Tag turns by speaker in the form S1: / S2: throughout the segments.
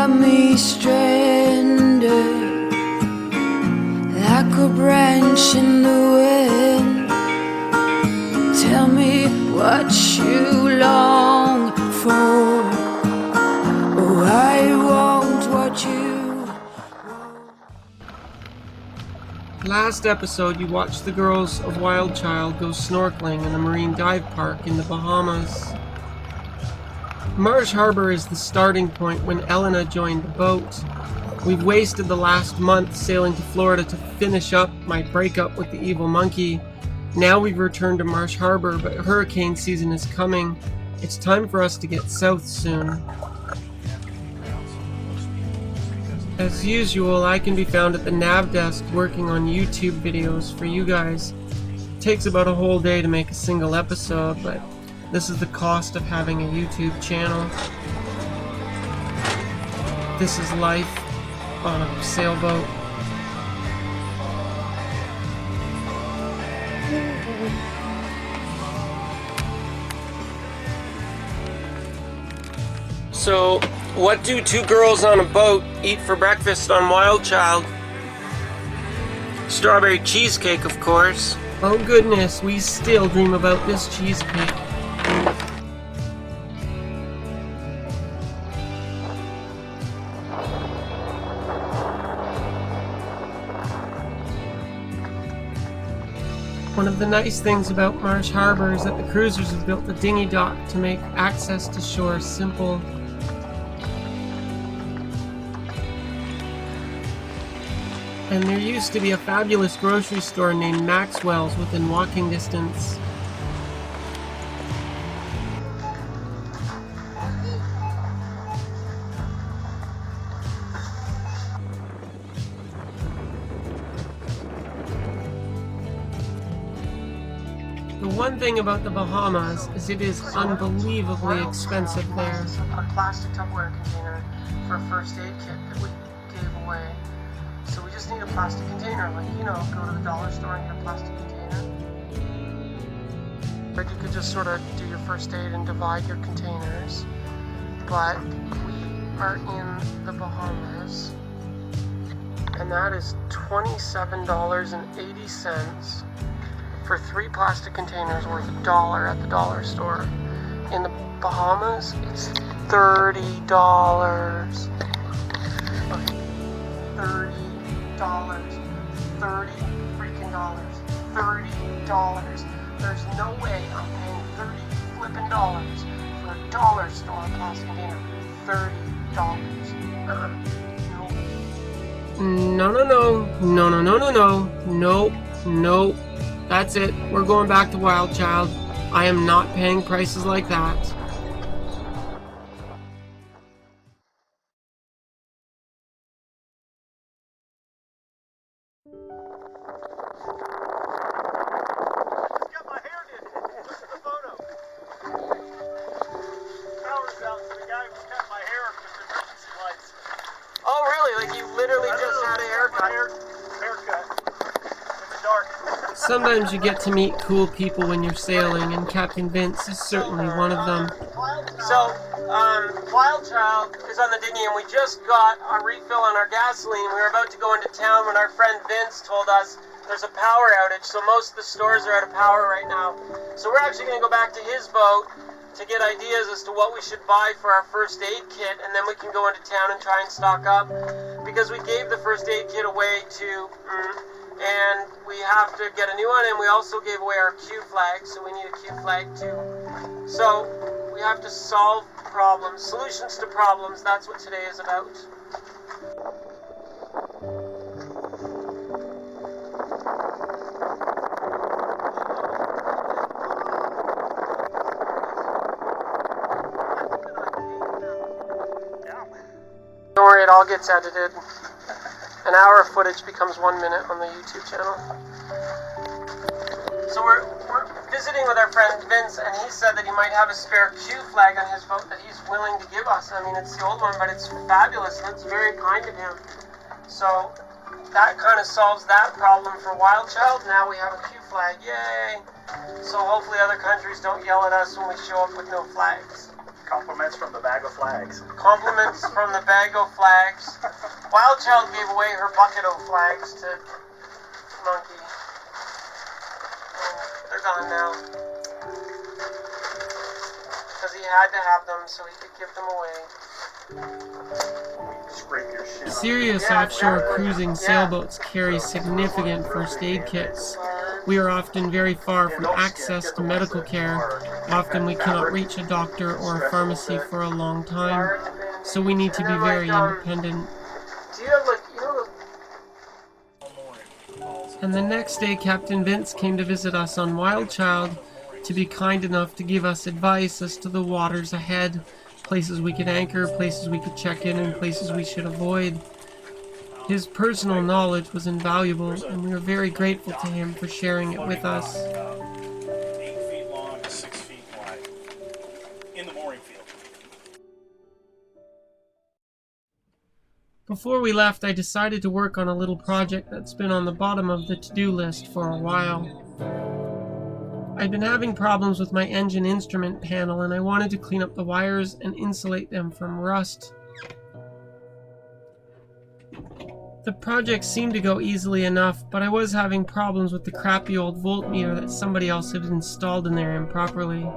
S1: got me stranded like a branch in the wind. Tell me what you long for. Oh, I want what you want.
S2: Last episode, you watched the girls of WildChild go snorkeling in a marine dive park in the Bahamas. Marsh Harbor is the starting point when Elena joined the boat. We've wasted the last month sailing to Florida to finish up my breakup with the evil monkey. Now we've returned to Marsh Harbor, but hurricane season is coming. It's time for us to get south soon. As usual, I can be found at the nav desk working on YouTube videos for you guys. It takes about a whole day to make a single episode, but this is the cost of having a YouTube channel. This is life on a sailboat. So, what do two girls on a boat eat for breakfast on WildChild? Strawberry cheesecake, of course. Oh goodness, we still dream about this cheesecake. One of the nice things about Marsh Harbor is that the cruisers have built a dinghy dock to make access to shore simple. And there used to be a fabulous grocery store named Maxwell's within walking distance. The one thing about the Bahamas is it is unbelievably expensive there.
S3: A plastic Tupperware container for a first aid kit that we gave away. So we just need a plastic container, like, you know, go to the dollar store and get a plastic container. Or you could just sort of do your first aid and divide your containers. But we are in the Bahamas, and that is $27.80 for 3 plastic containers worth $1 at the dollar store. In the Bahamas, it's $30. Okay, $30. $30 freaking dollars. $30. There's no way I'm paying $30 flippin' dollars for a dollar store plastic container. $30.
S2: No. Nope. That's it. We're going back to WildChild. I am not paying prices like that. Oh, really? Like you literally just had a haircut?
S3: In the dark.
S2: Sometimes you get to meet cool people when you're sailing, and Captain Vince is certainly one of them.
S3: So, WildChild is on the dinghy, and we just got a refill on our gasoline. We were about to go into town when our friend Vince told us there's a power outage, so most of the stores are out of power right now. So we're actually going to go back to his boat to get ideas as to what we should buy for our first aid kit, and then we can go into town and try and stock up, because we gave the first aid kit away to and we have to get a new one, and we also gave away our Q flag, so we need a Q flag too. So we have to solve problems, solutions to problems. That's what today is about. Don't worry, it all gets edited. An hour of footage becomes 1 minute on the YouTube channel. So we're visiting with our friend Vince, and he said that he might have a spare Q flag on his boat that he's willing to give us. I mean, it's the old one, but it's fabulous, and it's very kind of him. So that kind of solves that problem for WildChild. Now we have a Q flag, yay! So hopefully other countries don't yell at us when we show up with no flags.
S4: Compliments from the bag of flags.
S3: Compliments from the bag of flags. WildChild gave away her bucket of flags to Monkey. They're gone now. Because he had to have them so he could give them away.
S4: Scrape your shit.
S2: Serious offshore cruising sailboats carry significant first aid kits. We are often very far from access to medical care. Often we cannot reach a doctor or a pharmacy for a long time, so we need to be very independent.
S3: Do you have
S2: And the next day, Captain Vince came to visit us on WildChild to be kind enough to give us advice as to the waters ahead, places we could anchor, places we could check in, and places we should avoid. His personal knowledge was invaluable, and we were very grateful to him for sharing it with us.
S4: 8 feet long and 6 feet wide. In the mooring field.
S2: Before we left, I decided to work on a little project that's been on the bottom of the to-do list for a while. I'd been having problems with my engine instrument panel, and I wanted to clean up the wires and insulate them from rust. The project seemed to go easily enough, but I was having problems with the crappy old voltmeter that somebody else had installed in there improperly.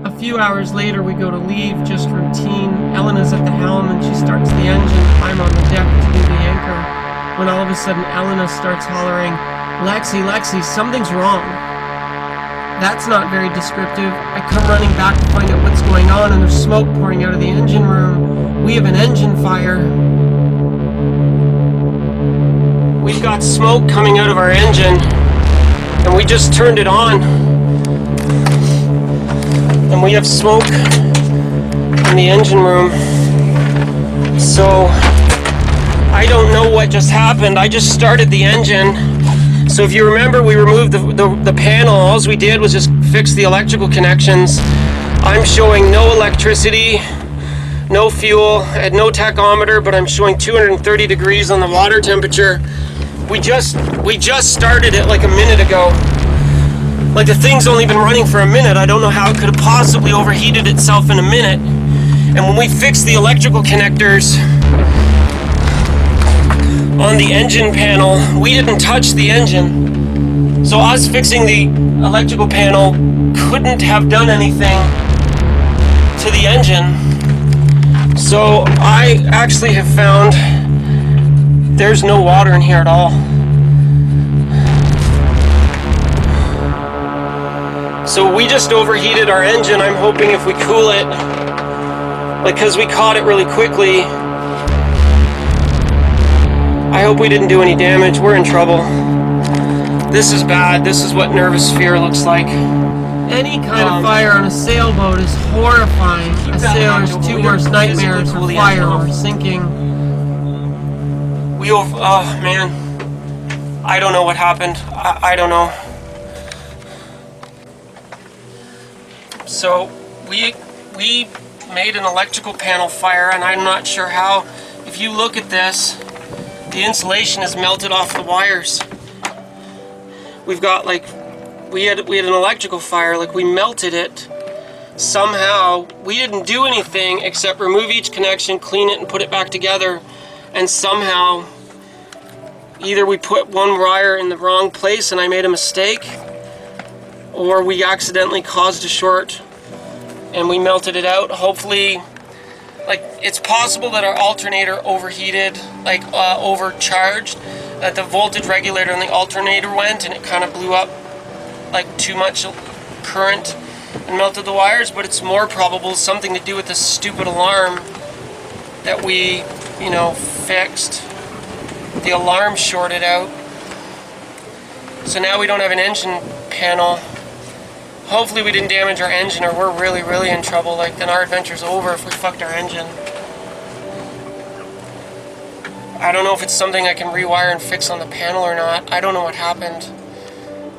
S2: A few hours later, we go to leave, just routine. Elena's at the helm and she starts the engine. I'm on the deck to do the anchor, when all of a sudden Elena starts hollering, Lexi, something's wrong." That's not very descriptive. I come running back to find out what's going on, and there's smoke pouring out of the engine room. We have an engine fire. We've got smoke coming out of our engine, and we just turned it on. And we have smoke in the engine room. So I don't know what just happened. I just started the engine. So if you remember, we removed the panel. All we did was just fix the electrical connections. I'm showing no electricity, no fuel, at no tachometer, but I'm showing 230 degrees on the water temperature. We just started it like a minute ago. Like, the thing's only been running for a minute. I don't know how it could have possibly overheated itself in a minute. And when we fixed the electrical connectors on the engine panel, we didn't touch the engine. So us fixing the electrical panel couldn't have done anything to the engine. So I actually have found there's no water in here at all. So we just overheated our engine. I'm hoping if we cool it, like, because we caught it really quickly, I hope we didn't do any damage. We're in trouble. This is bad. This is what nervous fear looks like. Any kind of fire on a sailboat is horrifying. A sailor's two worst nightmares are fire or sinking. Man. I don't know what happened. I don't know. So we made an electrical panel fire, and I'm not sure how. If you look at this, the insulation is melted off the wires. We've got, like, we had an electrical fire, like, we melted it. Somehow, we didn't do anything except remove each connection, clean it, and put it back together. And somehow, either we put one wire in the wrong place and I made a mistake, or we accidentally caused a short and we melted it out. Hopefully, like, it's possible that our alternator overheated, like, overcharged, that the voltage regulator on the alternator went and it kind of blew up, like, too much current and melted the wires. But it's more probable something to do with this stupid alarm that we, fixed. The alarm shorted out. So now we don't have an engine panel. Hopefully we didn't damage our engine, or we're really, really in trouble. Like, then our adventure's over if we fucked our engine. I don't know if it's something I can rewire and fix on the panel or not. I don't know what happened.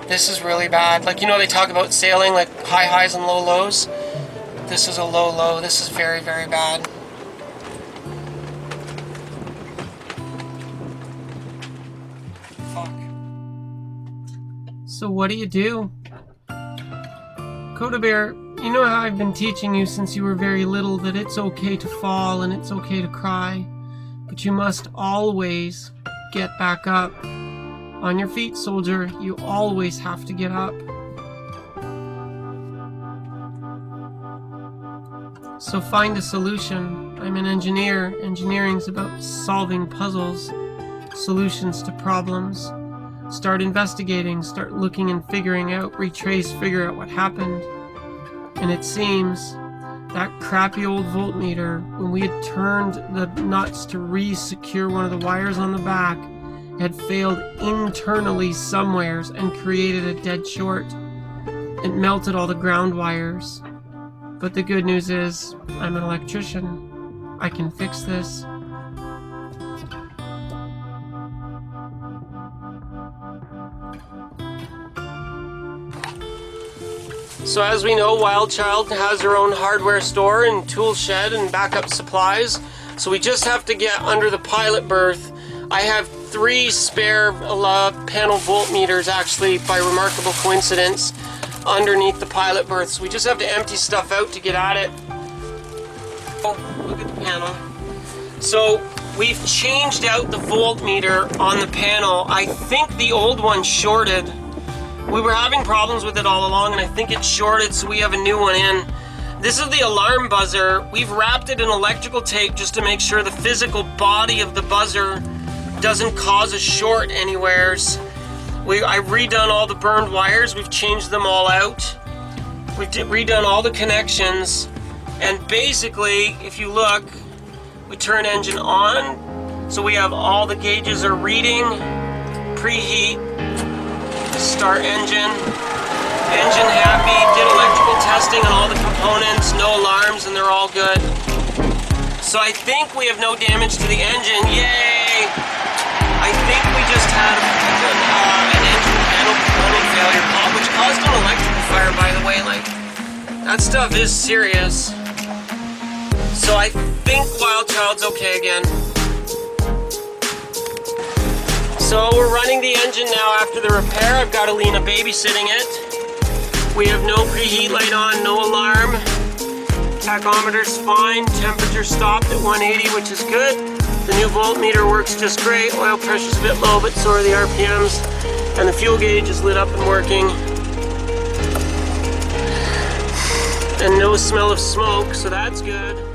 S2: This is really bad. Like, they talk about sailing, like, high highs and low lows. This is a low low. This is very, very bad. Fuck. So what do you do? Coda Bear, you know how I've been teaching you since you were very little that it's okay to fall and it's okay to cry, but you must always get back up. On your feet, soldier, you always have to get up. So find a solution. I'm an engineer. Engineering's about solving puzzles, solutions to problems. Start investigating, start looking and figuring out, retrace, figure out what happened. And it seems that crappy old voltmeter, when we had turned the nuts to re-secure one of the wires on the back, had failed internally somewheres and created a dead short. It melted all the ground wires. But the good news is, I'm an electrician. I can fix this.
S3: So as we know, WildChild has their own hardware store and tool shed and backup supplies. So we just have to get under the pilot berth. I have 3 spare panel voltmeters, actually, by remarkable coincidence, underneath the pilot berth. So we just have to empty stuff out to get at it. Oh, look at the panel. So we've changed out the voltmeter on the panel. I think the old one shorted. We were having problems with it all along, and I think it shorted, so we have a new one in. This is the alarm buzzer. We've wrapped it in electrical tape just to make sure the physical body of the buzzer doesn't cause a short anywheres. I've redone all the burned wires. We've changed them all out. We've redone all the connections. And basically, if you look, we turn engine on. So we have all the gauges are reading. Preheat. Start engine. Engine happy. Did electrical testing on all the components. No alarms, and they're all good. So I think we have no damage to the engine. Yay! I think we just had an engine panel component failure, which caused an electrical fire, by the way. Like, that stuff is serious. So I think WildChild's okay again. So we're running the engine now after the repair. I've got Alina babysitting it. We have no preheat light on, no alarm. Tachometer's fine. Temperature stopped at 180, which is good. The new voltmeter works just great. Oil pressure's a bit low, but so are the RPMs. And the fuel gauge is lit up and working. And no smell of smoke, so that's good.